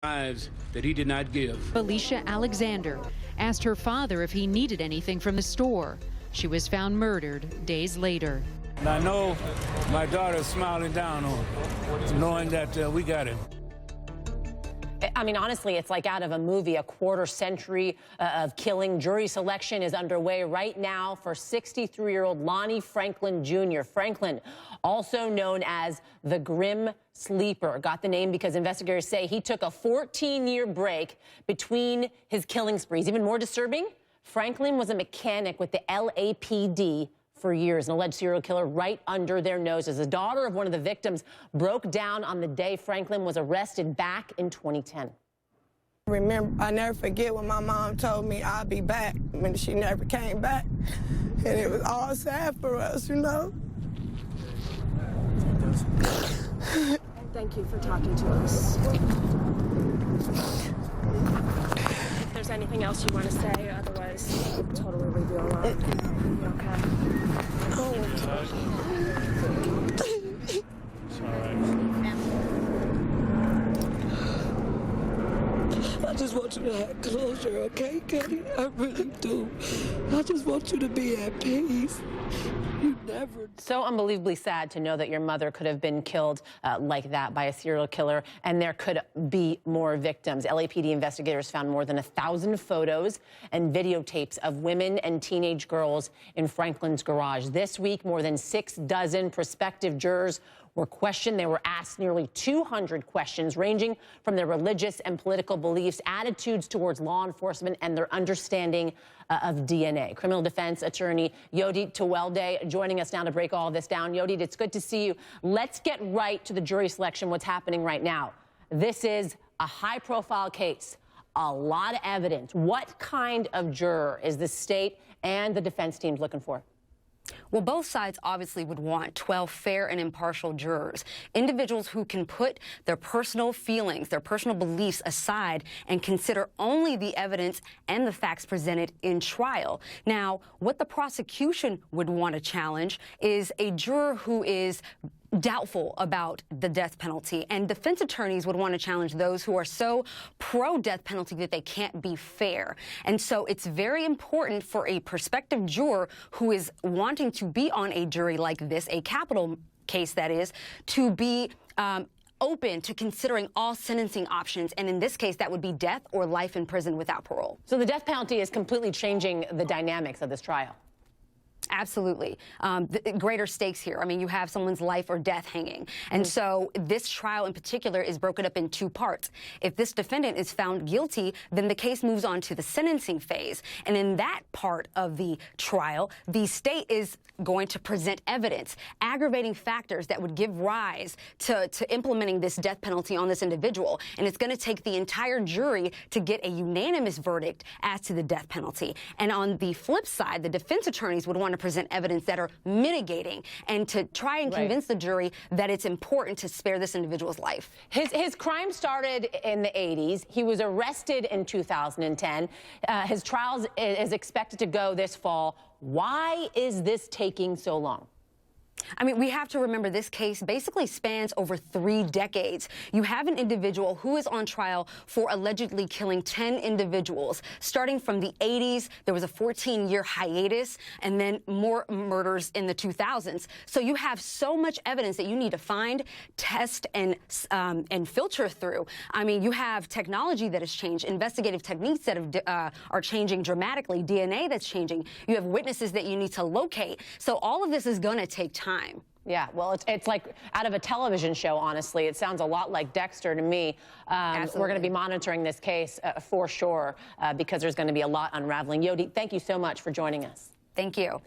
That he did not give. Felicia Alexander asked her father if he needed anything from the store. She was found murdered days later. And I know my daughter's smiling down on him, knowing that we got him. I mean, honestly, it's like out of a movie, a quarter century of killing. Jury selection is underway right now for 63-year-old Lonnie Franklin Jr. Franklin, also known as the Grim Sleeper, got the name because investigators say he took a 14-year break between his killing sprees. Even more disturbing, Franklin was a mechanic with the LAPD for years, an alleged serial killer right under their noses. The daughter of one of the victims broke down on the day Franklin was arrested back in 2010. Remember, I never forget when my mom told me I'll be back, when she never came back. And it was all sad for us, you know? Thank you for talking to us. If there's anything else you want to say, otherwise, I'll totally leave you alone. You okay? Oh. It's all right. I just want you to have closure, okay, Kenny? I really do. I just want you to be at peace. You never. So unbelievably sad to know that your mother could have been killed like that by a serial killer, and there could be more victims. LAPD investigators found more than 1,000 photos and videotapes of women and teenage girls in Franklin's garage. This week, more than 6 dozen prospective jurors were questioned. They were asked nearly 200 questions, ranging from their religious and political beliefs, attitudes towards law enforcement, and their understanding of DNA. Criminal defense attorney Yodit Tewolde joining us now to break all this down. Yodit, it's good to see you. Let's get right to the jury selection, what's happening right now. This is a high-profile case, a lot of evidence. What kind of juror is the state and the defense teams looking for? Well, both sides obviously would want 12 fair and impartial jurors, individuals who can put their personal feelings, their personal beliefs aside and consider only the evidence and the facts presented in trial. Now, what the prosecution would want to challenge is a juror who is doubtful about the death penalty, and defense attorneys would want to challenge those who are so pro-death penalty that they can't be fair. And so it's very important for a prospective juror who is wanting to be on a jury like this, a capital case that is, to be open to considering all sentencing options, and in this case, that would be death or life in prison without parole. So the death penalty is completely changing the dynamics of this trial. Absolutely. Greater stakes here. I mean, you have someone's life or death hanging. And so this trial in particular is broken up in 2 parts. If this defendant is found guilty, then the case moves on to the sentencing phase. And in that part of the trial, the state is going to present evidence, aggravating factors that would give rise to implementing this death penalty on this individual. And it's going to take the entire jury to get a unanimous verdict as to the death penalty. And on the flip side, the defense attorneys would want to present evidence that are mitigating and to try and convince the jury that it's important to spare this individual's life. His crime started in the 80s. He was arrested in 2010. His trial is expected to go this fall. Why is this taking so long? I mean, we have to remember this case basically spans over 3 decades. You have an individual who is on trial for allegedly killing 10 individuals. Starting from the 80s, there was a 14-year hiatus, and then more murders in the 2000s. So you have so much evidence that you need to find, test, and filter through. I mean, you have technology that has changed, investigative techniques that are changing dramatically, DNA that's changing. You have witnesses that you need to locate. So all of this is going to take time. Yeah, well, it's like out of a television show, honestly. It sounds a lot like Dexter to me. We're going to be monitoring this case for sure because there's going to be a lot unraveling. Yodit, thank you so much for joining us. Thank you.